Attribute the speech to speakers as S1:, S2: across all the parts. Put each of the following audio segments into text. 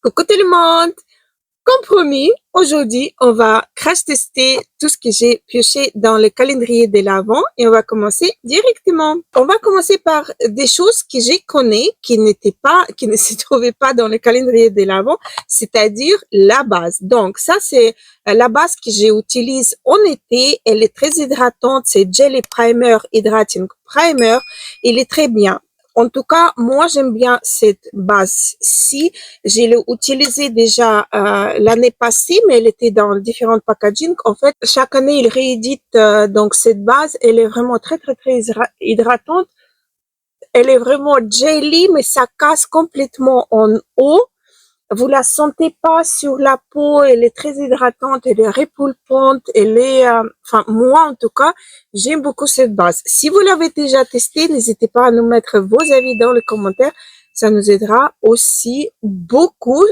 S1: Coucou tout le monde! Comme promis, aujourd'hui, on va crash tester tout ce que j'ai pioché dans le calendrier de l'Avent et on va commencer directement. On va commencer par des choses que j'ai connais qui qui ne se trouvaient pas dans le calendrier de l'Avent, c'est-à-dire la base. Donc, ça, c'est la base que j'utilise en été. Elle est très hydratante. C'est Jelly Primer Hydrating Primer. Il est très bien. En tout cas, moi, j'aime bien cette base-ci. Je l'ai utilisée déjà l'année passée, mais elle était dans différents packaging. En fait, chaque année, ils rééditent donc cette base. Elle est vraiment très, très, très hydratante. Elle est vraiment jelly, mais ça casse complètement en eau. Vous la sentez pas sur la peau, elle est très hydratante, elle est repulpante, elle est, enfin, moi, en tout cas, j'aime beaucoup cette base. Si vous l'avez déjà testée, n'hésitez pas à nous mettre vos avis dans les commentaires. Ça nous aidera aussi beaucoup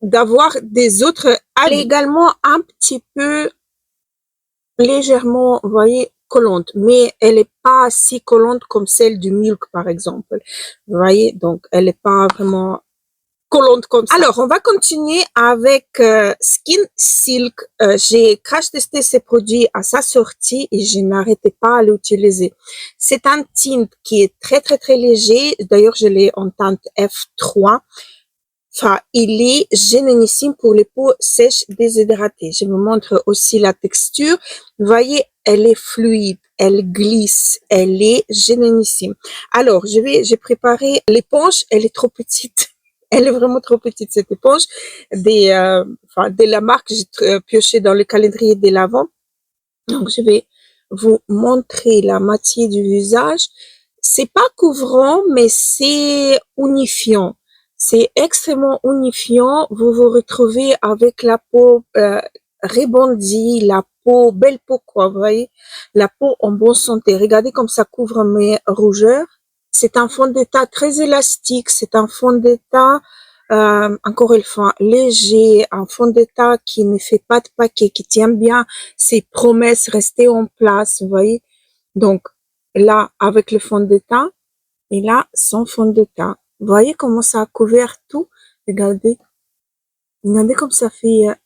S1: d'avoir des autres avis. Elle est également un petit peu légèrement, vous voyez, collante, mais elle est pas si collante comme celle du Milk, par exemple. Vous voyez, donc, elle est pas vraiment collante comme ça. Alors, on va continuer avec Skin Silk. J'ai crash testé ces produits à sa sortie et je n'arrêtais pas à l'utiliser. C'est un tint qui est très, très, très léger. D'ailleurs, je l'ai en teinte F3. Enfin, il est génialissime pour les peaux sèches déshydratées. Je vous montre aussi la texture. Vous voyez, elle est fluide, elle glisse, elle est génialissime. Alors, j'ai préparé l'éponge, elle est trop petite. Elle est vraiment trop petite, cette éponge. De la marque, j'ai pioché dans le calendrier de l'Avent. Donc, je vais vous montrer la moitié du visage. C'est pas couvrant, mais c'est unifiant. C'est extrêmement unifiant. Vous vous retrouvez avec la peau rebondie, la peau, belle peau, quoi, vous voyez. La peau en bonne santé. Regardez comme ça couvre mes rougeurs. C'est un fond de teint très élastique. C'est un fond de teint, encore une fois, léger. Un fond de teint qui ne fait pas de paquet, qui tient bien ses promesses, rester en place, vous voyez. Donc, là, avec le fond de teint, et là, sans fond de teint. Vous voyez comment ça a couvert tout? Regardez. Regardez comme ça fait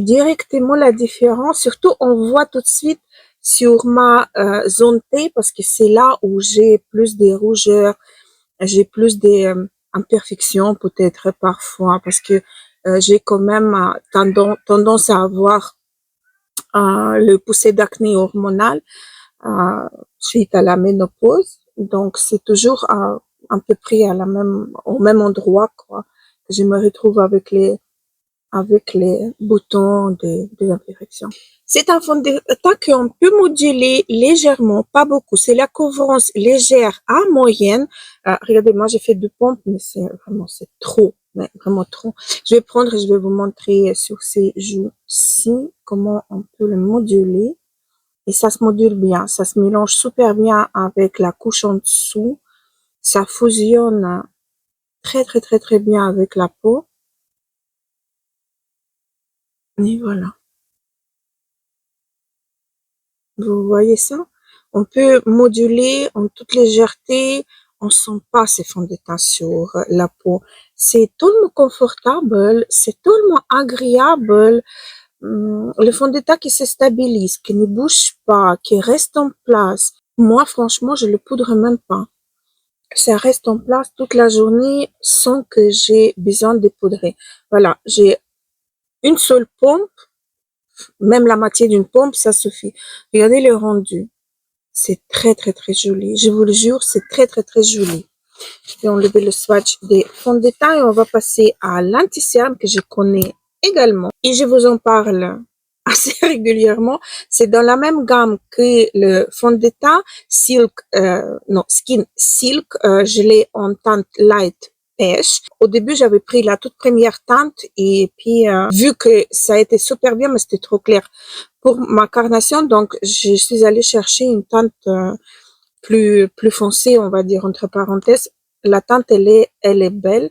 S1: directement la différence. Surtout, on voit tout de suite sur ma zone T, parce que c'est là où j'ai plus de rougeurs, j'ai plus d'imperfections peut-être parfois, parce que j'ai quand même tendance à avoir le poussé d'acné hormonal suite à la ménopause. Donc, c'est toujours à peu près au même endroit, quoi, que je me retrouve avec les boutons des imperfections. C'est un fond de teint qu'on peut moduler légèrement, pas beaucoup. C'est la couvrance légère à moyenne. Regardez, moi j'ai fait 2 pompes, mais c'est trop, mais vraiment trop. Je vais prendre et je vais vous montrer sur ces joues-ci comment on peut le moduler. Et ça se module bien, ça se mélange super bien avec la couche en dessous. Ça fusionne très très très très bien avec la peau. Et voilà. Vous voyez ça? On peut moduler en toute légèreté. On sent pas ces fonds de teint sur la peau. C'est tellement confortable, c'est tellement agréable. Le fond de teint qui se stabilise, qui ne bouge pas, qui reste en place. Moi, franchement, je le poudre même pas. Ça reste en place toute la journée sans que j'ai besoin de poudrer. Voilà, j'ai une seule pompe, même la moitié d'une pompe, ça suffit. Regardez le rendu. C'est très, très, très joli. Je vous le jure, c'est très, très, très joli. Je vais enlever le swatch des fonds de teint et on va passer à l'anti-cerne que je connais également. Et je vous en parle assez régulièrement. C'est dans la même gamme que le fond de teint Skin Silk. Je l'ai en teinte light pêche. Au début, j'avais pris la toute première teinte et puis vu que ça a été super bien, mais c'était trop clair pour ma carnation, donc je suis allée chercher une teinte plus foncée, on va dire entre parenthèses. La teinte, elle est belle.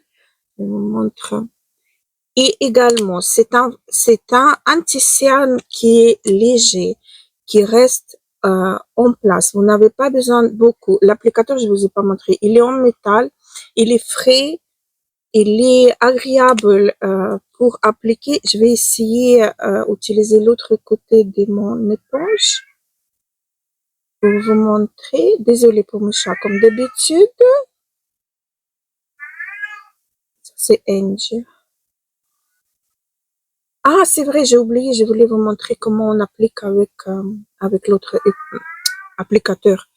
S1: Je vous montre. Et également, c'est un anti-cerne qui est léger, qui reste en place. Vous n'avez pas besoin de beaucoup. L'applicateur, je vous ai pas montré. Il est en métal, il est frais il est agréable pour appliquer. Je vais essayer d'utiliser l'autre côté de mon éponge pour vous montrer. Désolée pour mes chats, comme d'habitude. C'est Angie. Ah, c'est vrai, j'ai oublié, je voulais vous montrer comment on applique avec l'autre applicateur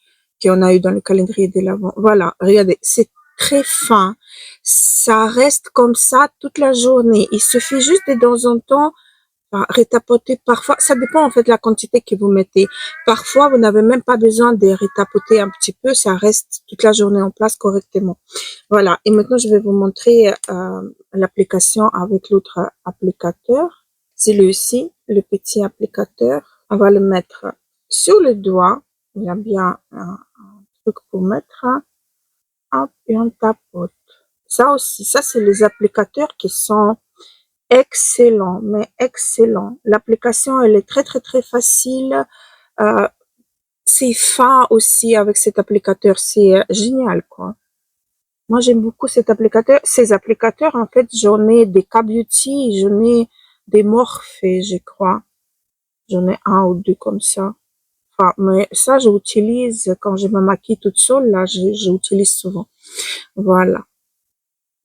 S1: qu'on a eu dans le calendrier de l'Avent. Voilà, regardez, c'est très fin. Ça reste comme ça toute la journée. Il suffit juste de temps en temps retapoter. Parfois, ça dépend en fait de la quantité que vous mettez. Parfois, vous n'avez même pas besoin de retapoter un petit peu. Ça reste toute la journée en place correctement. Voilà. Et maintenant, je vais vous montrer l'application avec l'autre applicateur. C'est lui-ci, le petit applicateur. On va le mettre sur le doigt. Il y a bien un truc pour mettre. Hop, et on tapote. Ça aussi, ça c'est les applicateurs qui sont excellents, mais excellents. L'application, elle est très très très facile. C'est fin aussi avec cet applicateur. C'est génial, quoi. Moi, j'aime beaucoup cet applicateur. Ces applicateurs, en fait, j'en ai des K-Beauty, j'en ai des Morphe, je crois. J'en ai un ou deux comme ça. Enfin, mais ça, j'utilise quand je me maquille toute seule, là, j'utilise souvent. Voilà.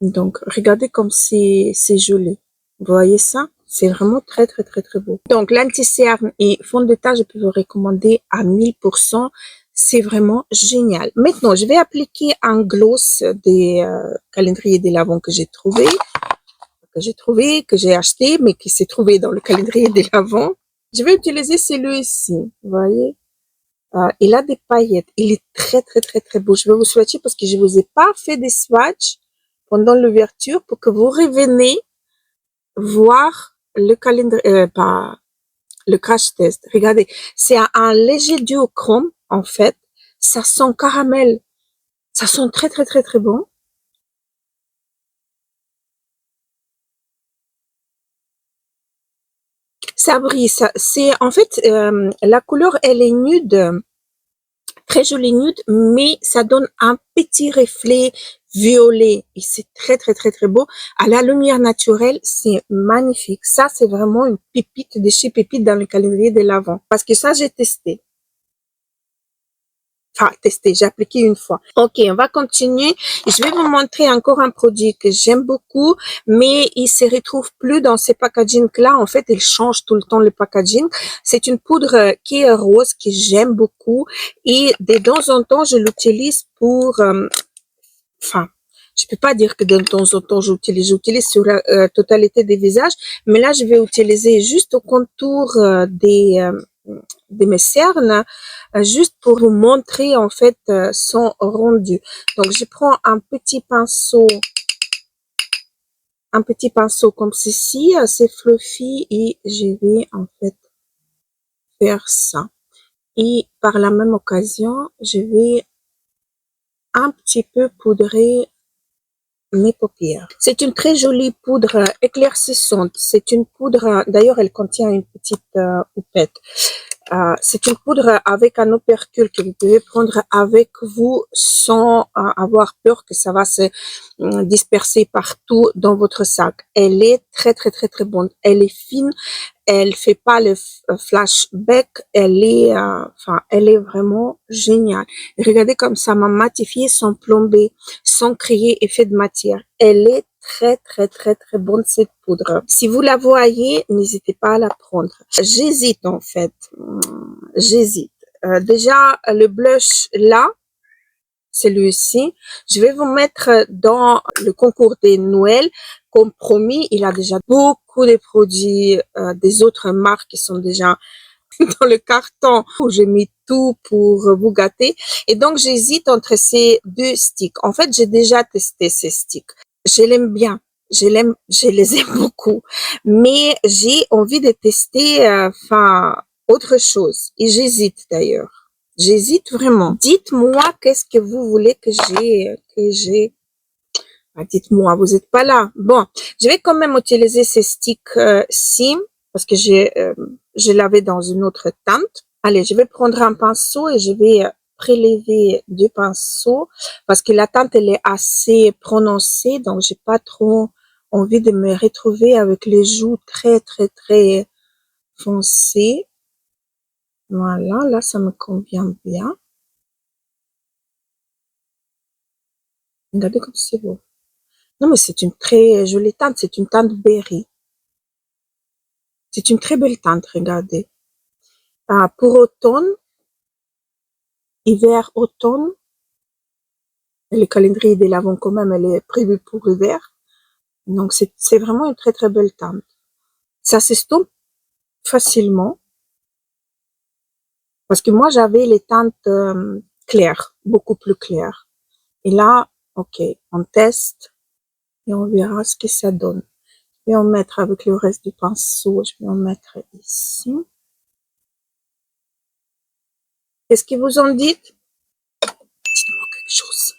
S1: Donc, regardez comme c'est joli. Vous voyez ça? C'est vraiment très, très, très, très beau. Donc, l'anti-cerne et fond de teint, je peux vous recommander à 1000%. C'est vraiment génial. Maintenant, je vais appliquer un gloss des calendriers de l'Avent que j'ai trouvé, que j'ai acheté, mais qui s'est trouvé dans le calendrier de l'Avent. Je vais utiliser celui-ci. Vous voyez? Il a des paillettes. Il est très, très, très, très beau. Je vais vous swatcher parce que je vous ai pas fait des swatchs pendant l'ouverture pour que vous reveniez voir le calendrier, pas le crash test. Regardez, c'est un léger duochrome en fait. Ça sent caramel. Ça sent très, très, très, très bon. Ça brille. Ça, c'est en fait la couleur, elle est nude. Très joli nude, mais ça donne un petit reflet violet et c'est très très très très beau. À la lumière naturelle, c'est magnifique. Ça, c'est vraiment une pépite de chez Pépite dans le calendrier de l'Avent. Parce que ça, j'ai testé. Enfin, testé, j'ai appliqué une fois. Ok, on va continuer. Je vais vous montrer encore un produit que j'aime beaucoup, mais il se retrouve plus dans ces packagings-là. En fait, il change tout le temps le packaging. C'est une poudre qui est rose, que j'aime beaucoup. Et de temps en temps, je l'utilise pour... enfin, je peux pas dire que de temps en temps, j'utilise sur la totalité des visages. Mais là, je vais utiliser juste au contour de mes cernes, juste pour vous montrer en fait son rendu. Donc je prends un petit pinceau comme ceci, assez fluffy, et je vais en fait faire ça. Et par la même occasion, je vais un petit peu poudrer mes paupières. C'est une très jolie poudre éclaircissante. C'est une poudre, d'ailleurs elle contient une petite houppette. C'est une poudre avec un opercule que vous pouvez prendre avec vous sans avoir peur que ça va se disperser partout dans votre sac. Elle est très très très très bonne. Elle est fine, elle fait pas le flashback, elle est vraiment géniale. Regardez comme ça m'a matifié sans plomber, sans créer effet de matière. Elle est très très très très bonne cette poudre. Si vous la voyez, n'hésitez pas à la prendre. J'hésite en fait, j'hésite. Déjà le blush là, celui-ci, je vais vous mettre dans le concours des Noël. Comme promis, il a déjà beaucoup de produits des autres marques qui sont déjà dans le carton où j'ai mis tout pour vous gâter. Et donc, j'hésite entre ces deux sticks. En fait, j'ai déjà testé ces sticks. Je l'aime bien. Je les aime beaucoup. Mais j'ai envie de tester, autre chose. Et j'hésite d'ailleurs. J'hésite vraiment. Dites-moi qu'est-ce que vous voulez que j'ai. Dites-moi, vous n'êtes pas là. Bon, je vais quand même utiliser ces sticks-ci parce que je l'avais dans une autre teinte. Allez, je vais prendre un pinceau et je vais prélever du pinceau parce que la teinte, elle est assez prononcée, donc j'ai pas trop envie de me retrouver avec les joues très, très, très foncées. Voilà, là, ça me convient bien. Regardez comme c'est beau. Non, mais c'est une très jolie teinte, c'est une teinte berry. C'est une très belle teinte, regardez. Pour automne, hiver, automne, le calendrier de l'Avent quand même, elle est prévue pour hiver. Donc, c'est vraiment une très, très belle teinte. Ça s'estompe facilement. Parce que moi, j'avais les teintes claires, beaucoup plus claires. Et là, ok, on teste et on verra ce que ça donne. Je vais en mettre avec le reste du pinceau. Je vais en mettre ici. Qu'est-ce que vous en dites? Dites-moi quelque chose.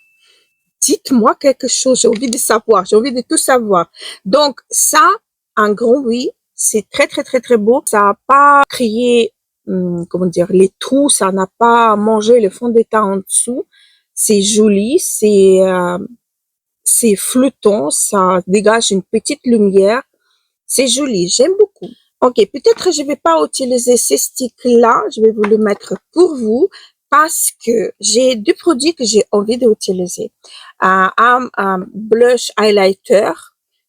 S1: Dites-moi quelque chose. J'ai envie de savoir. J'ai envie de tout savoir. Donc, ça, en gros, oui, c'est très, très, très, très beau. Ça n'a pas créé, comment dire, les trous. Ça n'a pas mangé le fond de teint en dessous. C'est joli. C'est flottant. Ça dégage une petite lumière. C'est joli. J'aime beaucoup. Ok, peut-être je vais pas utiliser ces sticks-là, je vais vous le mettre pour vous parce que j'ai deux produits que j'ai envie d'utiliser. Un blush highlighter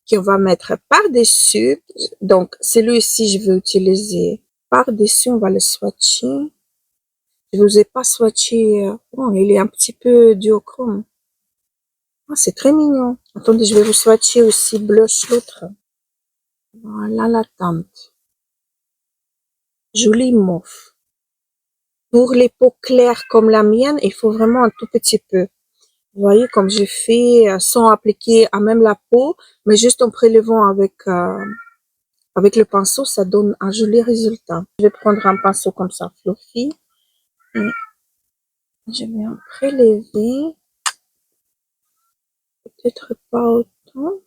S1: qu'on va mettre par-dessus. Donc, celui-ci, je vais utiliser par-dessus, on va le swatcher. Je vous ai pas swatché, bon, il est un petit peu duochrome. Ah, c'est très mignon. Attendez, je vais vous swatcher aussi blush l'autre. Voilà la teinte. Joli mauve. Pour les peaux claires comme la mienne, il faut vraiment un tout petit peu. Vous voyez, comme j'ai fait sans appliquer à même la peau, mais juste en prélevant avec le pinceau, ça donne un joli résultat. Je vais prendre un pinceau comme ça, fluffy, et je vais en prélever. Peut-être pas autant.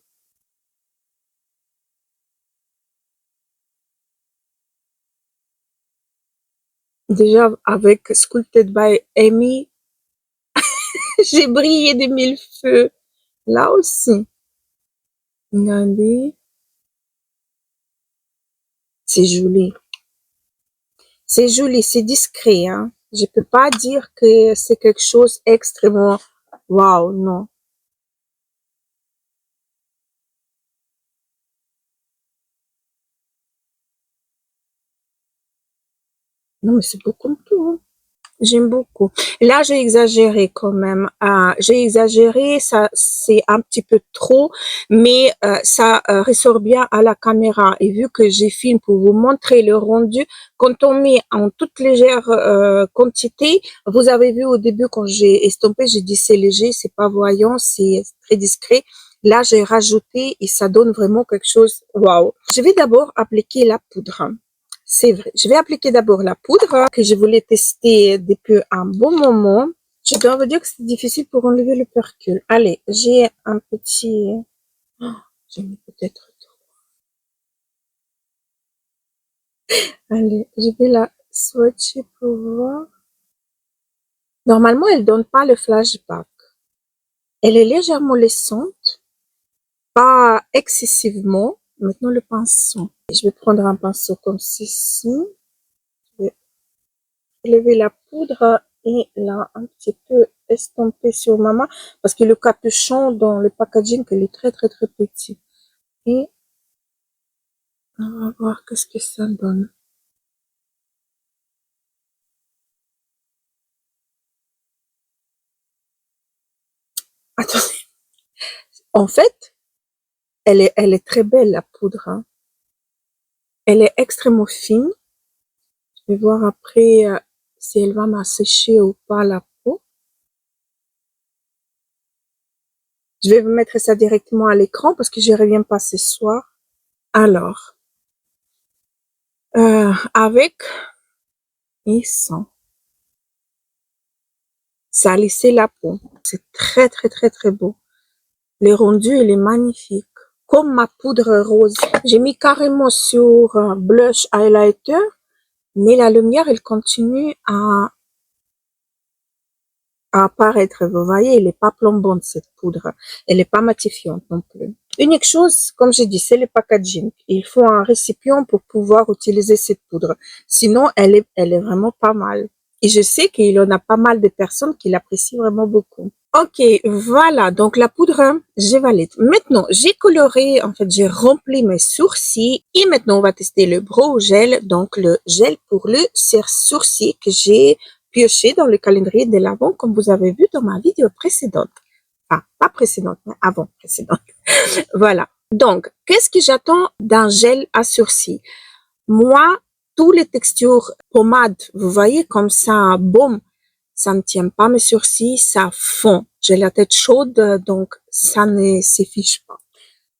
S1: Déjà, avec Sculpted by Amy, j'ai brillé de mille feux. Là aussi. Regardez. C'est joli. C'est joli, c'est discret, hein. Je peux pas dire que c'est quelque chose extrêmement waouh, non. Non, mais c'est beaucoup de tout, hein. J'aime beaucoup. Là, j'ai exagéré quand même. J'ai exagéré, ça, c'est un petit peu trop, mais ça ressort bien à la caméra. Et vu que j'ai filmé pour vous montrer le rendu, quand on met en toute légère quantité, vous avez vu au début quand j'ai estompé, j'ai dit c'est léger, c'est pas voyant, c'est très discret. Là, j'ai rajouté et ça donne vraiment quelque chose. Waouh. Je vais d'abord appliquer la poudre. C'est vrai. Je vais appliquer d'abord la poudre que je voulais tester depuis un bon moment. Je dois vous dire que c'est difficile pour enlever le percule. Allez, j'ai un petit... Oh, j'ai mis peut-être trop. Allez, je vais la swatcher pour voir. Normalement, elle donne pas le flashback. Elle est légèrement laissante, pas excessivement. Maintenant, le pinceau. Je vais prendre un pinceau comme ceci. Je vais lever la poudre et là un petit peu estomper sur ma main parce que le capuchon dans le packaging il est très très très petit et on va voir qu'est-ce que ça donne. Attendez, en fait elle est très belle la poudre, hein. Elle est extrêmement fine. Je vais voir après si elle va m'assécher ou pas la peau. Je vais vous mettre ça directement à l'écran parce que je reviens pas ce soir. Alors avec et sans, ça a lissé la peau. C'est très très très très beau. Le rendu, il est magnifique. Comme ma poudre rose. J'ai mis carrément sur blush highlighter, mais la lumière, elle continue à apparaître. Vous voyez, elle n'est pas plombante cette poudre. Elle n'est pas matifiante non plus. Unique chose, comme j'ai dit, c'est le packaging. Il faut un récipient pour pouvoir utiliser cette poudre. Sinon, elle est vraiment pas mal. Et je sais qu'il y en a pas mal de personnes qui l'apprécient vraiment beaucoup. Ok, voilà, donc la poudre, j'ai valide. Maintenant, j'ai coloré, en fait, j'ai rempli mes sourcils et maintenant on va tester le brow gel, donc le gel pour le sourcil que j'ai pioché dans le calendrier de l'Avent, comme vous avez vu dans ma vidéo précédente. Enfin, pas précédente, mais avant précédente. Voilà. Donc, qu'est-ce que j'attends d'un gel à sourcils? Moi, toutes les textures pommade, vous voyez, comme ça, boum, ça ne tient pas mes sourcils, ça fond. J'ai la tête chaude, donc ça ne s'affiche pas.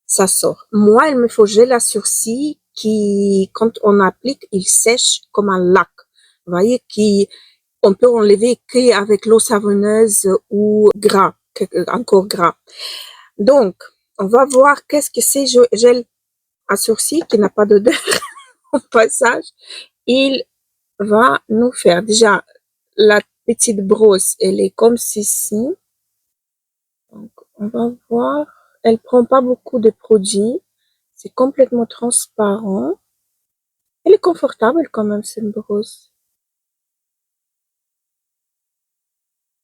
S1: Ça sort. Moi, il me faut gel à sourcils qui, quand on applique, il sèche comme un lac. Vous voyez, qui, on peut enlever qu'avec l'eau savonneuse ou gras, encore gras. Donc, on va voir qu'est-ce que c'est gel à sourcils qui n'a pas d'odeur au passage. Il va nous faire déjà la petite brosse, elle est comme ceci. Donc, on va voir. Elle prend pas beaucoup de produits. C'est complètement transparent. Elle est confortable quand même, cette brosse.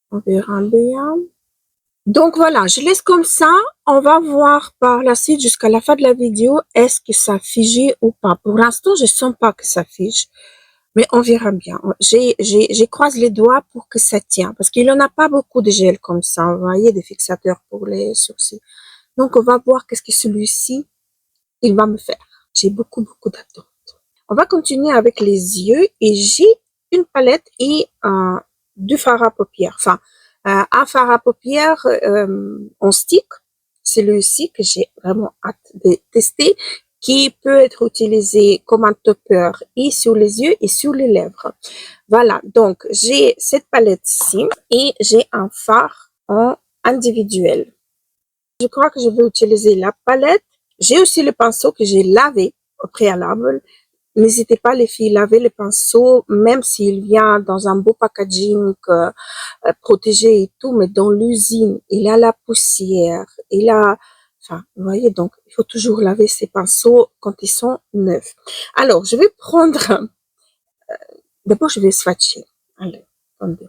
S1: On verra bien. Donc voilà, je laisse comme ça. On va voir par la suite jusqu'à la fin de la vidéo, est-ce que ça fige ou pas. Pour l'instant, je sens pas que ça fige. Mais on verra bien. J'ai croisé les doigts pour que ça tient. Parce qu'il n'y en a pas beaucoup de gel comme ça. Vous voyez, des fixateurs pour les sourcils. Donc, on va voir qu'est-ce que celui-ci, il va me faire. J'ai beaucoup d'attentes. On va continuer avec les yeux. Et j'ai une palette et du fard à paupières. Enfin, un fard à paupières en stick. C'est celui-ci que j'ai vraiment hâte de tester, qui peut être utilisé comme un topper et sur les yeux et sur les lèvres. Voilà, donc j'ai cette palette-ci et j'ai un fard en individuel. Je crois que je vais utiliser la palette. J'ai aussi le pinceau que j'ai lavé au préalable. N'hésitez pas les filles, laver le pinceau, même s'il vient dans un beau packaging protégé et tout, mais dans l'usine, il a la poussière, il a, enfin, vous voyez, donc il faut toujours laver ses pinceaux quand ils sont neufs. Alors, je vais prendre, d'abord je vais swatcher. Allez, attendez,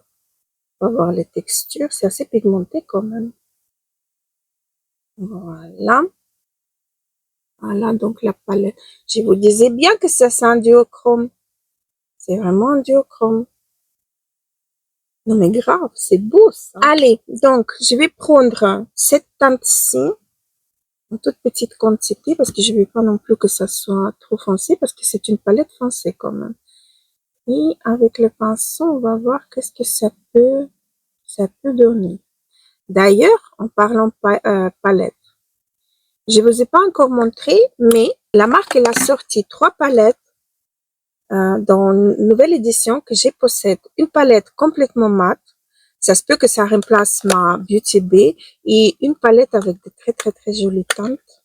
S1: on va voir les textures, c'est assez pigmenté quand même. Voilà. Voilà, donc la palette. Je vous disais bien que ça, c'est un duochrome. C'est vraiment un duochrome. Non mais grave, c'est beau ça. Allez, donc je vais prendre cette teinte-ci, en toute petite quantité, parce que je ne veux pas non plus que ça soit trop foncé, parce que c'est une palette foncée quand même. Et avec le pinceau, on va voir qu'est-ce que ça peut donner. D'ailleurs, en parlant palette, je vous ai pas encore montré, mais la marque, elle a sorti 3 palettes dans une nouvelle édition que j'ai possède. Une palette complètement mate. Ça se peut que ça remplace ma Beauty Bay et une palette avec de très jolies teintes.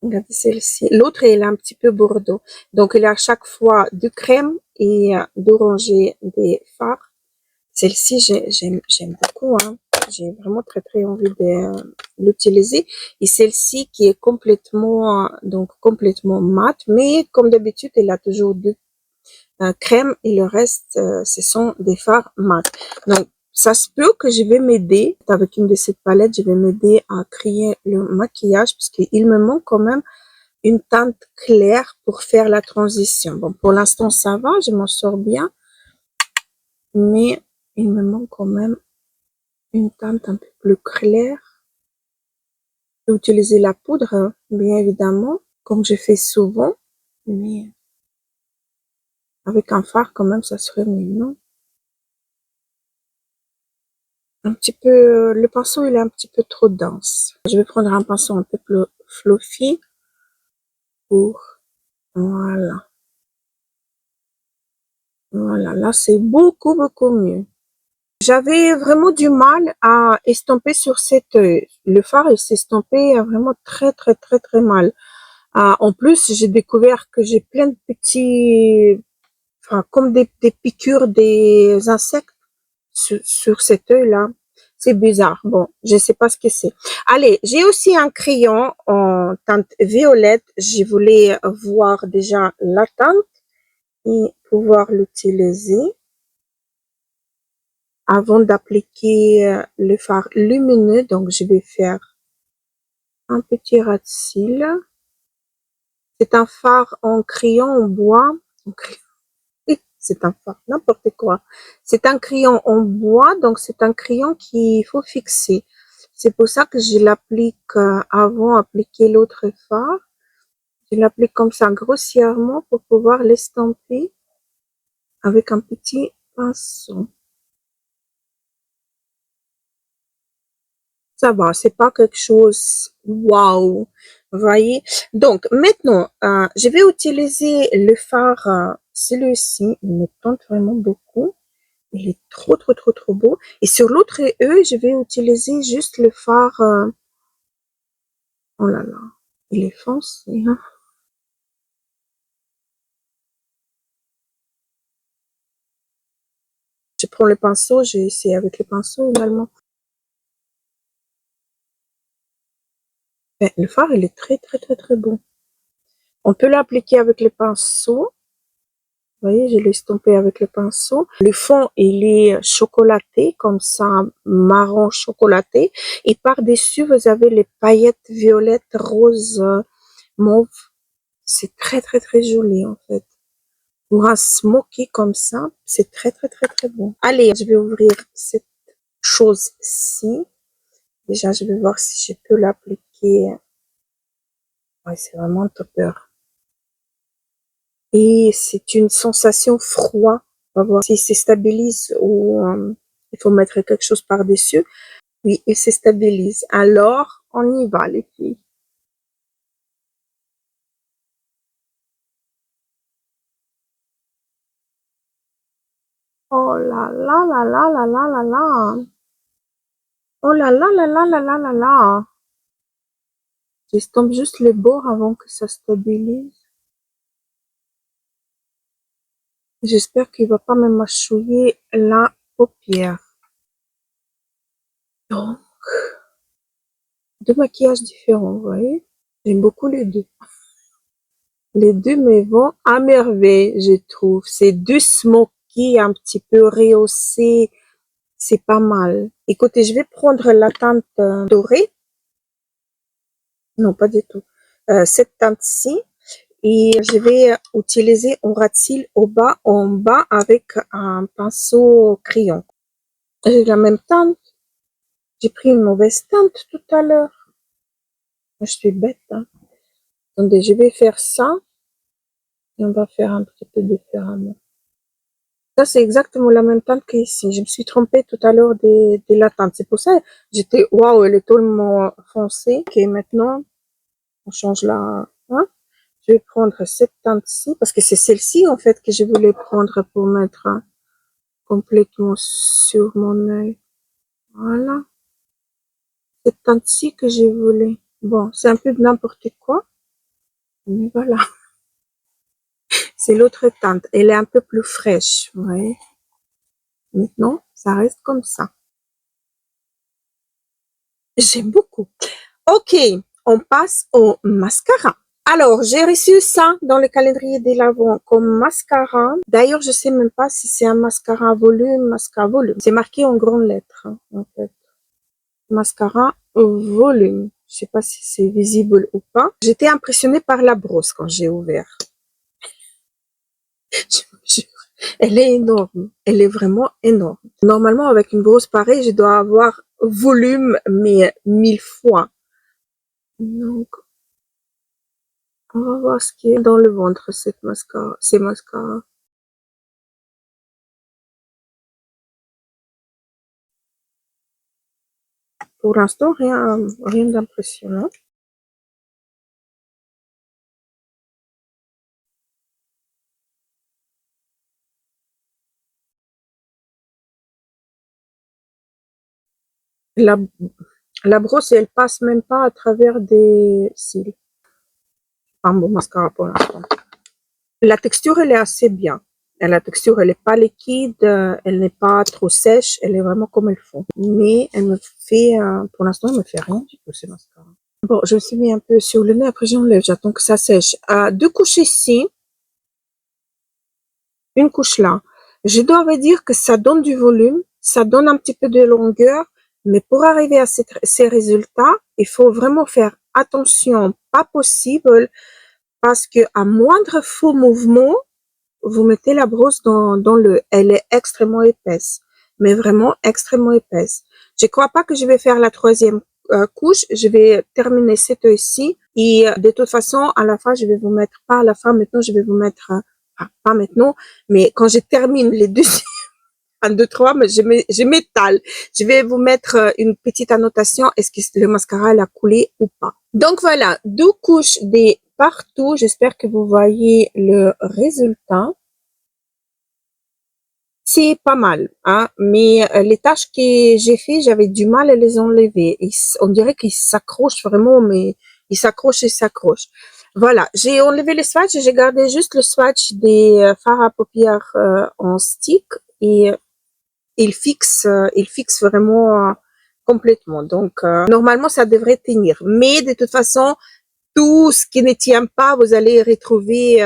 S1: Regardez celle-ci. L'autre, elle est un petit peu bordeaux. Donc, il y a à chaque fois du crème et d'oranger des fards. Celle-ci, j'aime beaucoup. Hein. J'ai vraiment très envie de l'utiliser. Et celle-ci qui est complètement, donc complètement mate, mais comme d'habitude, elle a toujours du crème et le reste, ce sont des fards mat. Donc, ça se peut que je vais m'aider, avec une de ces palettes, je vais m'aider à créer le maquillage parce qu'il me manque quand même une teinte claire pour faire la transition. Bon, pour l'instant, ça va, je m'en sors bien, mais il me manque quand même une teinte un peu plus claire. Je vais utiliser la poudre, bien évidemment, comme je fais souvent, mais avec un fard quand même, ça serait mieux, non? Un petit peu, le pinceau il est un petit peu trop dense. Je vais prendre un pinceau un peu plus fluffy pour, voilà. Voilà, là c'est beaucoup mieux. J'avais vraiment du mal à estomper sur cette œil. Le fard il s'est estompé vraiment très mal. En plus, j'ai découvert que j'ai plein de petits, enfin, comme des piqûres des insectes sur cet œil-là. C'est bizarre. Bon, je sais pas ce que c'est. Allez, j'ai aussi un crayon en teinte violette. Je voulais voir déjà la teinte et pouvoir l'utiliser avant d'appliquer le fard lumineux. Donc, je vais faire un petit ras de cils. C'est un fard en crayon en bois. Oui, c'est un fard, n'importe quoi. C'est un crayon en bois, donc c'est un crayon qu'il faut fixer. C'est pour ça que je l'applique avant d'appliquer l'autre fard. Je l'applique comme ça grossièrement pour pouvoir l'estamper avec un petit pinceau. Ça va, c'est pas quelque chose waouh, vous voyez. Donc maintenant, je vais utiliser le fard, celui-ci, il me tente vraiment beaucoup. Il est trop beau. Et sur l'autre œil, je vais utiliser juste le fard. Oh là là, il est foncé. Hein. Je prends le pinceau, j'ai essayé avec le pinceau également. Mais le fard, il est très beau. On peut l'appliquer avec le pinceau. Vous voyez, je l'ai estompé avec le pinceau. Le fond, il est chocolaté, comme ça, marron chocolaté. Et par-dessus, vous avez les paillettes violettes, roses, mauve. C'est très joli, en fait. Pour un smoky comme ça, c'est très bon. Allez, je vais ouvrir cette chose-ci. Déjà, je vais voir si je peux l'appliquer. Ouais, c'est vraiment topper. Et c'est une sensation froid. On va voir s'il se stabilise ou il faut mettre quelque chose par-dessus. Oui, il se stabilise. Alors, on y va, les filles. Oh là là là là là là là là. Oh là là là là là là là là. J'estompe juste les bords avant que ça stabilise. J'espère qu'il va pas me mâchouiller la paupière. Donc, deux maquillages différents, vous voyez. J'aime beaucoup les deux. Les deux me vont à merveille, je trouve. C'est deux smoky un petit peu rehaussé. C'est pas mal. Écoutez, je vais prendre la teinte dorée. Non, pas du tout. Cette teinte-ci. Et je vais utiliser un ras de cils en bas avec un pinceau crayon. J'ai la même teinte. J'ai pris une mauvaise teinte tout à l'heure. Je suis bête. Hein. Attendez, je vais faire ça. Et on va faire un petit peu différemment. Ça, c'est exactement la même teinte qu'ici. Je me suis trompée tout à l'heure de la teinte. C'est pour ça j'étais, waouh, elle est tellement foncée. Ok, maintenant, on change la, hein. Je vais prendre cette teinte-ci, parce que c'est celle-ci, en fait, que je voulais prendre pour mettre complètement sur mon œil. Voilà. Cette teinte-ci que je voulais. Bon, c'est un peu de n'importe quoi. Mais voilà. C'est l'autre teinte. Elle est un peu plus fraîche, vous voyez. Maintenant, ça reste comme ça. J'aime beaucoup. Ok, on passe au mascara. Alors, j'ai reçu ça dans le calendrier de l'Avent comme mascara. D'ailleurs, je sais même pas si c'est un mascara volume. C'est marqué en grandes lettres, hein, en fait. Mascara volume. Je sais pas si c'est visible ou pas. J'étais impressionnée par la brosse quand j'ai ouvert. Je vous jure. Elle est énorme. Elle est vraiment énorme. Normalement, avec une brosse pareille, je dois avoir volume, mais 1000 fois. Donc, on va voir ce qui est dans le ventre, ces mascaras. Pour l'instant, rien d'impressionnant. La, la brosse, elle passe même pas à travers des cils. Un bon mascara pour l'instant. La texture, elle est assez bien. La texture, elle est pas liquide, elle n'est pas trop sèche, elle est vraiment comme il faut. Mais elle me fait, pour l'instant, elle me fait rien du tout, ces mascaras. Bon, je me suis mis un peu sur le nez, après j'enlève, j'attends que ça sèche. Deux couches ici, une couche là. Je dois vous dire que ça donne du volume, ça donne un petit peu de longueur, mais pour arriver à ces résultats, il faut vraiment faire attention, pas possible, parce que à moindre faux mouvement, vous mettez la brosse dans le, elle est extrêmement épaisse, mais vraiment extrêmement épaisse. Je crois pas que je vais faire la troisième couche, je vais terminer cette ci et de toute façon, à la fin, je vais vous mettre, pas à la fin, maintenant, je vais vous mettre, pas maintenant, mais quand je termine les deux, 1, 2, 3, mais je m'étale. Je vais vous mettre une petite annotation, est-ce que le mascara elle a coulé ou pas. Donc voilà, 2 couches de partout, j'espère que vous voyez le résultat. C'est pas mal, hein, mais les tâches que j'ai fait, j'avais du mal à les enlever. On dirait qu'ils s'accrochent vraiment, mais ils s'accrochent et s'accrochent. Voilà, j'ai enlevé le swatch et j'ai gardé juste le swatch des fards à paupières en stick et il fixe vraiment complètement. Donc, normalement, ça devrait tenir. Mais de toute façon, tout ce qui ne tient pas, vous allez retrouver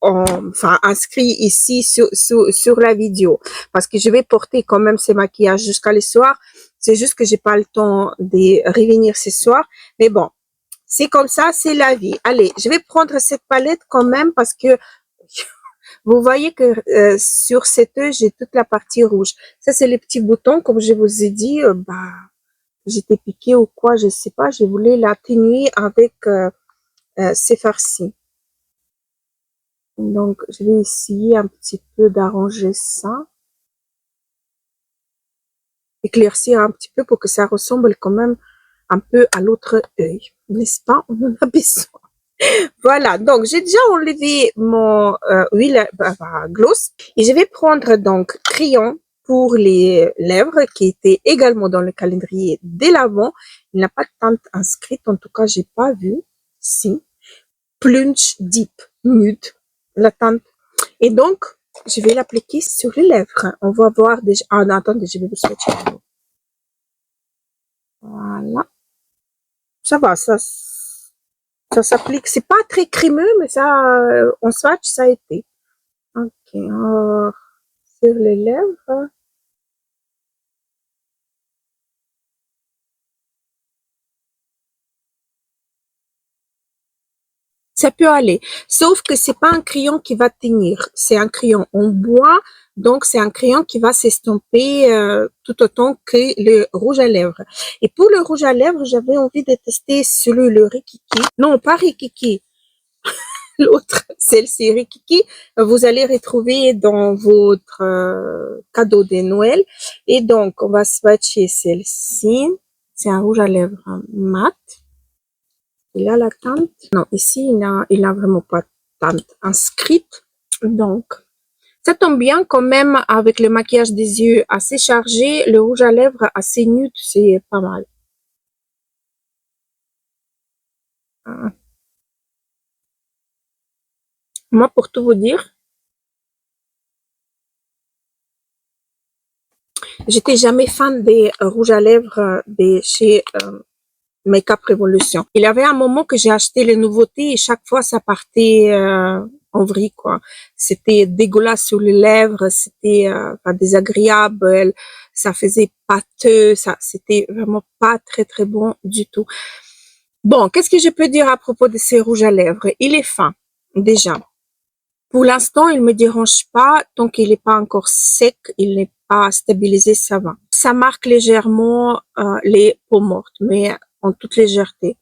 S1: enfin inscrit ici sur la vidéo, parce que je vais porter quand même ces maquillages jusqu'à le soir. C'est juste que j'ai pas le temps de revenir ce soir, mais bon, c'est comme ça, c'est la vie. Allez, je vais prendre cette palette quand même parce que vous voyez que sur cette œil, j'ai toute la partie rouge. Ça, c'est les petits boutons, comme je vous ai dit, bah, j'étais piquée ou quoi, je sais pas, je voulais l'atténuer avec ces farcis. Donc, je vais essayer un petit peu d'arranger ça, éclaircir un petit peu pour que ça ressemble quand même un peu à l'autre œil, n'est-ce pas? On en a besoin. Voilà, donc j'ai déjà enlevé mon huile gloss et je vais prendre donc crayon pour les lèvres qui était également dans le calendrier dès l'avant. Il n'a pas de teinte inscrite, en tout cas j'ai pas vu. Si, Plunge Deep Nude, la teinte. Et donc, je vais l'appliquer sur les lèvres. On va voir déjà. Ah non, attendez, je vais vous swatcher. Voilà. Ça va, ça s'applique. C'est pas très crémeux, mais ça, on swatch, ça a été. Ok, alors, sur les lèvres. Ça peut aller, sauf que c'est pas un crayon qui va tenir. C'est un crayon en bois, donc c'est un crayon qui va s'estomper tout autant que le rouge à lèvres. Et pour le rouge à lèvres, j'avais envie de tester celui le Rikiki. Non, pas Rikiki. L'autre, celle-ci Rikiki, vous allez retrouver dans votre cadeau de Noël. Et donc, on va swatcher celle-ci. C'est un rouge à lèvres mat. Il a la teinte. Non, ici, il a vraiment pas de teinte inscrite. Donc, ça tombe bien quand même avec le maquillage des yeux assez chargé, le rouge à lèvres assez nude, c'est pas mal. Moi, pour tout vous dire, j'étais jamais fan des rouges à lèvres de chez Makeup Revolution. Il y avait un moment que j'ai acheté les nouveautés et chaque fois ça partait en vrille quoi. C'était dégueulasse sur les lèvres, c'était désagréable, ça faisait pâteux, ça c'était vraiment pas très très bon du tout. Bon, qu'est-ce que je peux dire à propos de ces rouges à lèvres? Il est fin déjà. Pour l'instant, il me dérange pas tant qu'il n'est pas encore sec, il n'est pas stabilisé, ça va. Ça marque légèrement les peaux mortes, mais en toute légèreté.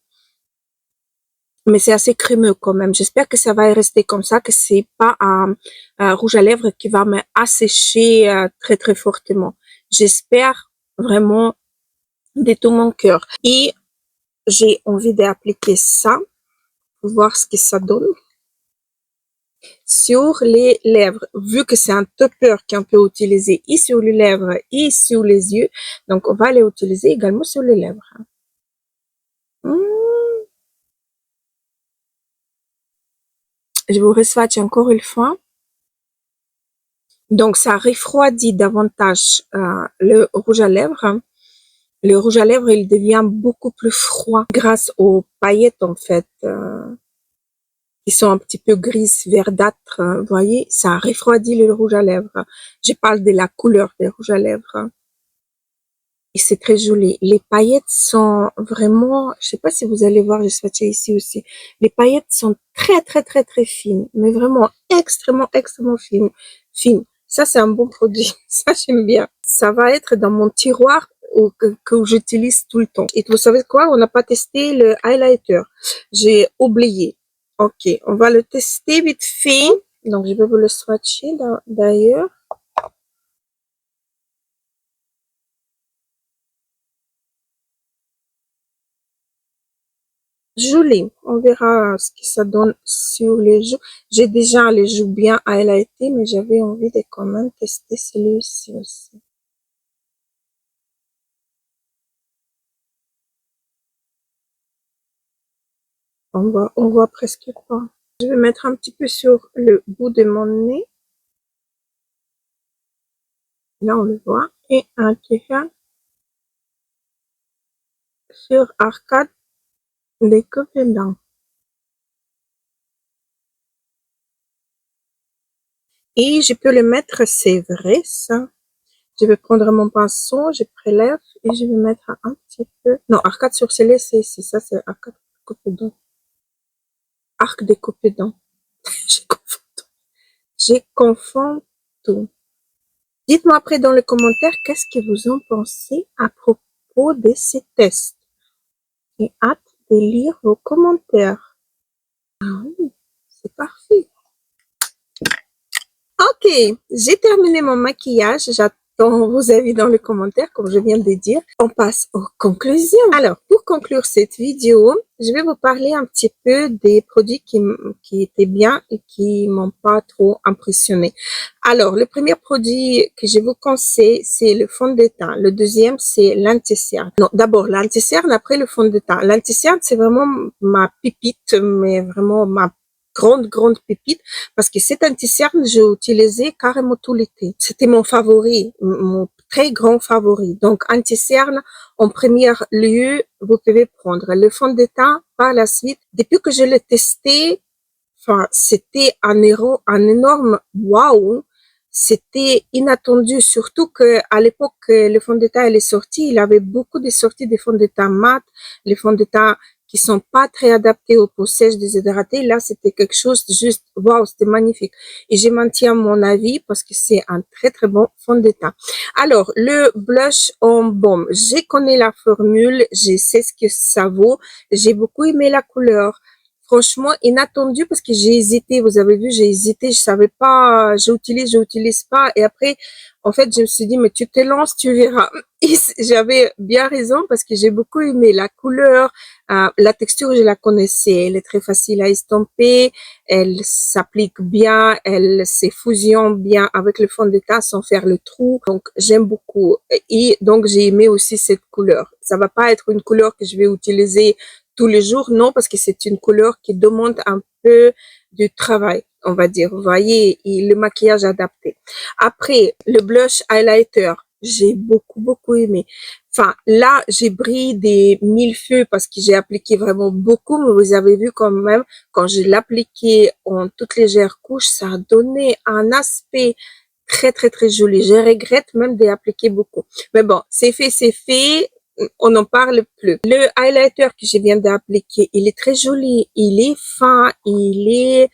S1: Mais c'est assez crémeux quand même. J'espère que ça va rester comme ça, que c'est pas un rouge à lèvres qui va me assécher très très fortement. J'espère vraiment de tout mon cœur. Et j'ai envie d'appliquer ça pour voir ce que ça donne sur les lèvres. Vu que c'est un topper qu'on peut utiliser et sur les lèvres et sur les yeux, donc on va l'utiliser également sur les lèvres. Je vous reswatch encore une fois. Donc, ça refroidit davantage le rouge à lèvres. Le rouge à lèvres, il devient beaucoup plus froid grâce aux paillettes, en fait, qui sont un petit peu grises, verdâtres. Vous voyez, ça refroidit le rouge à lèvres. Je parle de la couleur des rouges à lèvres. Et c'est très joli. Les paillettes sont vraiment, je sais pas si vous allez voir, j'ai swatché ici aussi. Les paillettes sont très, très, très, très fines, mais vraiment extrêmement, extrêmement fines. Ça, c'est un bon produit. Ça, j'aime bien. Ça va être dans mon tiroir que j'utilise tout le temps. Et vous savez quoi? On n'a pas testé le highlighter. J'ai oublié. Ok, on va le tester vite fait. Donc, je vais vous le swatcher d'ailleurs. Joli. On verra ce que ça donne sur les joues. J'ai déjà les joues bien highlightées, mais j'avais envie de quand même tester celui-ci aussi. On voit presque pas. Je vais mettre un petit peu sur le bout de mon nez. Là, on le voit. Et un petit peu sur arcade des coupes-dents. Et je peux le mettre, c'est vrai, ça. Je vais prendre mon pinceau, je prélève et je vais mettre un petit peu. Non, arcade sourcilier, c'est ici. Ça, c'est arcade coupe-dents. Arc des coupes-dents. Je confonds tout. Dites-moi après dans les commentaires qu'est-ce que vous en pensez à propos de ces tests. J'ai hâte de lire vos commentaires. Ah oui, c'est parfait. Ok, j'ai terminé mon maquillage. J'attends vos avis dans les commentaires, comme je viens de dire. On passe aux conclusions. Alors, pour conclure cette vidéo, je vais vous parler un petit peu des produits qui étaient bien et qui m'ont pas trop impressionné. Alors, le premier produit que je vous conseille, c'est le fond de teint. Le deuxième, c'est l'anti-cerne. Non, d'abord l'anti-cerne, après le fond de teint. L'anti-cerne, c'est vraiment ma pépite, mais vraiment ma grande pépite, parce que cet anti-cerne, j'ai utilisé carrément tout l'été. C'était mon favori, mon très grand favori. Donc, anti-cerne, en premier lieu, vous pouvez prendre le fond de teint par la suite. Depuis que je l'ai testé, enfin, c'était un énorme waouh. C'était inattendu, surtout que à l'époque que le fond de teint est sorti, il avait beaucoup de sorties de fonds de teint mat, les fonds de teint qui sont pas très adaptés aux peaux sèches déshydratées. Là, c'était quelque chose de juste waouh, c'était magnifique. Et je maintiens mon avis parce que c'est un très bon fond de teint. Alors, le blush en baume, je connais la formule, je sais ce que ça vaut, j'ai beaucoup aimé la couleur. Franchement, inattendu parce que j'ai hésité. Vous avez vu, j'ai hésité. Je savais pas, j'utilise pas. Et après, en fait, je me suis dit, mais tu te lances, tu verras. Et j'avais bien raison parce que j'ai beaucoup aimé la couleur, la texture, je la connaissais. Elle est très facile à estomper. Elle s'applique bien. Elle s'effusionne bien avec le fond de teint sans faire le trou. Donc, j'aime beaucoup. Et donc, j'ai aimé aussi cette couleur. Ça va pas être une couleur que je vais utiliser tous les jours, non, parce que c'est une couleur qui demande un peu de travail, on va dire. Vous voyez, et le maquillage adapté. Après, le blush highlighter, j'ai beaucoup aimé. Enfin, là, j'ai brillé des mille feux parce que j'ai appliqué vraiment beaucoup, mais vous avez vu quand même, quand je l'appliquais en toute légère couche, ça a donné un aspect très joli. Je regrette même d'appliquer beaucoup. Mais bon, c'est fait, on n'en parle plus. Le highlighter que je viens d'appliquer, il est très joli, il est fin, il est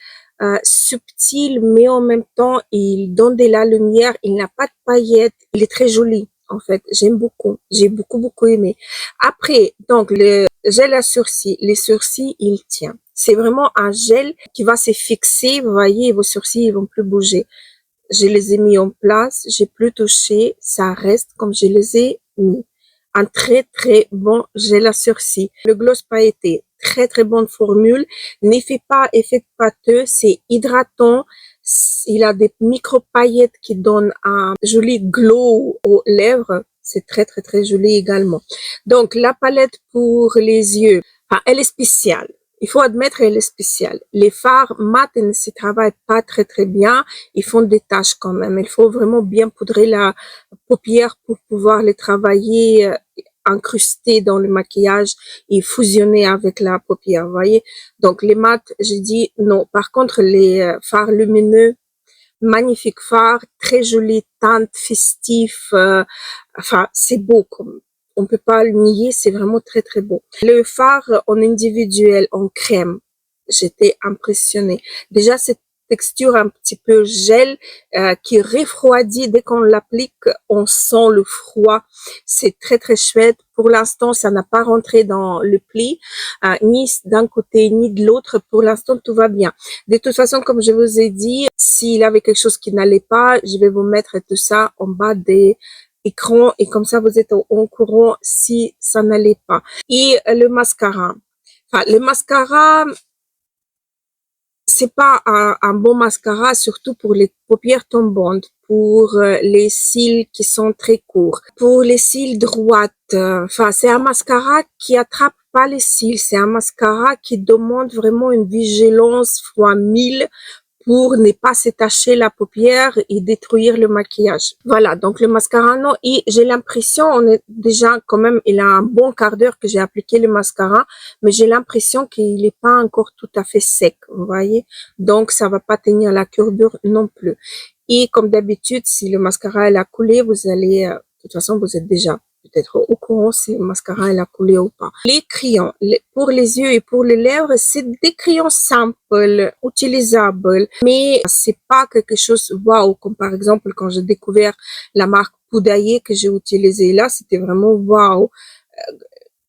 S1: subtil, mais en même temps, il donne de la lumière, il n'a pas de paillettes, il est très joli. En fait, j'aime beaucoup, j'ai beaucoup aimé. Après, donc le gel à sourcils, les sourcils, il tient. C'est vraiment un gel qui va se fixer, vous voyez, vos sourcils, ils vont plus bouger. Je les ai mis en place, j'ai plus touché, ça reste comme je les ai mis. Un très bon gel à sourcils. Le gloss pailleté, très bonne formule. N'effet pas effet pâteux, c'est hydratant. Il a des micro paillettes qui donnent un joli glow aux lèvres. C'est très joli également. Donc, la palette pour les yeux, enfin, elle est spéciale. il faut admettre, elle est spéciale. Les fards mat, elles ne se travaillent pas très bien. Ils font des taches quand même. Il faut vraiment bien poudrer la paupière pour pouvoir les travailler, incruster dans le maquillage et fusionner avec la paupière, vous voyez. Donc, les mat, j'ai dit non. Par contre, les fards lumineux, magnifique fard, très joli, teinte festif, enfin, c'est beau comme, on peut pas le nier, c'est vraiment très beau. Le fard en individuel, en crème, j'étais impressionnée. Déjà, cette texture un petit peu gel qui refroidit dès qu'on l'applique, on sent le froid. C'est très chouette. Pour l'instant, ça n'a pas rentré dans le pli, ni d'un côté ni de l'autre. Pour l'instant, tout va bien. De toute façon, comme je vous ai dit, s'il y avait quelque chose qui n'allait pas, je vais vous mettre tout ça en bas des écrans et comme ça, vous êtes au courant si ça n'allait pas. Et le mascara. Enfin, le mascara, c'est pas un bon mascara, surtout pour les paupières tombantes, pour les cils qui sont très courts, pour les cils droites. Enfin, c'est un mascara qui attrape pas les cils, c'est un mascara qui demande vraiment une vigilance fois 1000 pour ne pas s'étacher la paupière et détruire le maquillage. Voilà, donc le mascara, non, et j'ai l'impression, on est déjà quand même, il a un bon quart d'heure que j'ai appliqué le mascara, mais j'ai l'impression qu'il n'est pas encore tout à fait sec, vous voyez, donc ça va pas tenir la courbure non plus. Et comme d'habitude, si le mascara elle a coulé, vous allez, de toute façon, vous êtes déjà peut-être au courant si le mascara elle a coulé ou pas. Les crayons, pour les yeux et pour les lèvres, c'est des crayons simples, utilisables, mais c'est pas quelque chose waouh, comme par exemple quand j'ai découvert la marque Poudaillé que j'ai utilisé là, c'était vraiment waouh.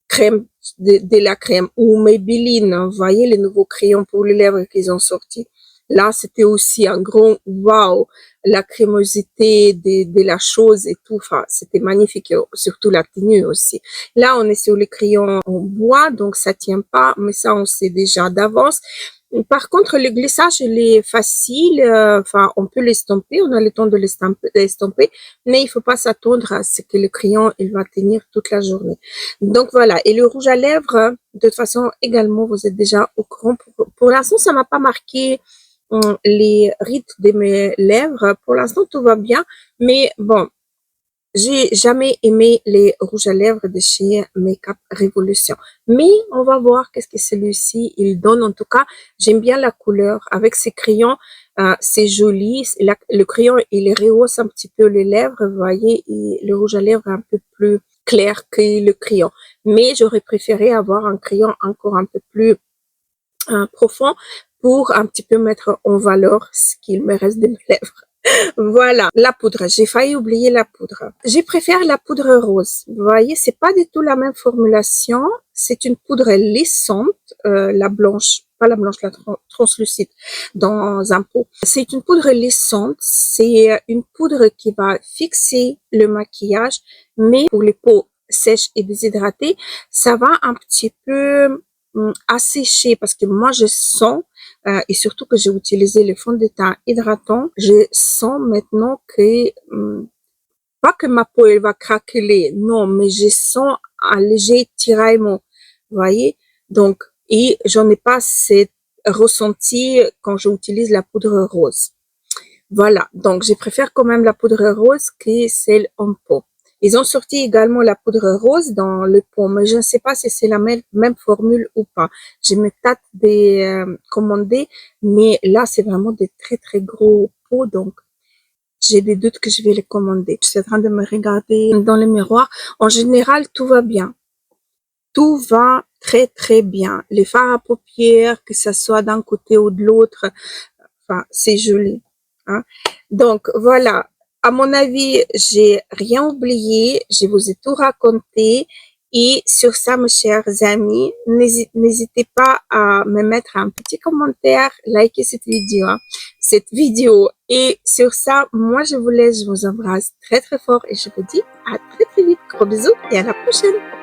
S1: Crème de la crème ou Maybelline, vous voyez les nouveaux crayons pour les lèvres qu'ils ont sortis. Là, c'était aussi un grand waouh, la crémosité de la chose et tout. Enfin, c'était magnifique, surtout la tenue aussi. Là, on est sur les crayons en bois, donc ça tient pas, mais ça, on sait déjà d'avance. Par contre, le glissage, il est facile. Enfin, on peut l'estomper, on a le temps de l'estomper, mais il faut pas s'attendre à ce que le crayon, il va tenir toute la journée. Donc voilà. Et le rouge à lèvres, de toute façon, également, vous êtes déjà au courant. Pour l'instant, ça m'a pas marqué les rides de mes lèvres. Pour l'instant, tout va bien. Mais bon, j'ai jamais aimé les rouges à lèvres de chez Makeup Revolution. Mais on va voir qu'est-ce que celui-ci, il donne. En tout cas, j'aime bien la couleur. Avec ces crayons, c'est joli. Le crayon, il rehausse un petit peu les lèvres, vous voyez. Et le rouge à lèvres est un peu plus clair que le crayon. Mais j'aurais préféré avoir un crayon encore un peu plus profond pour un petit peu mettre en valeur ce qu'il me reste de mes lèvres. Voilà, la poudre. J'ai failli oublier la poudre. Je préfère la poudre rose. Vous voyez, c'est pas du tout la même formulation. C'est une poudre lissante, la blanche, pas la blanche, la translucide dans un pot. C'est une poudre lissante. C'est une poudre qui va fixer le maquillage, mais pour les peaux sèches et déshydratées, ça va un petit peu assécher parce que moi je sens et surtout que j'ai utilisé le fond de teint hydratant, je sens maintenant que pas que ma peau elle va craqueler, non, mais je sens un léger tiraillement, vous voyez. Donc et j'en ai pas cette ressenti quand j'utilise la poudre rose. Voilà, donc je préfère quand même la poudre rose que celle en pot. Ils ont sorti également la poudre rose dans le pot, mais je ne sais pas si c'est la même formule ou pas. Je me tâte de commander, mais là, c'est vraiment des très gros pots, donc j'ai des doutes que je vais les commander. Je suis en train de me regarder dans le miroir. En général, tout va bien. Tout va très bien. Les fards à paupières, que ça soit d'un côté ou de l'autre, enfin, c'est joli. Hein. Donc, voilà. À mon avis, j'ai rien oublié, je vous ai tout raconté et sur ça, mes chers amis, n'hésitez pas à me mettre un petit commentaire, liker cette vidéo et sur ça, moi je vous laisse, je vous embrasse très fort et je vous dis à très vite, gros bisous et à la prochaine.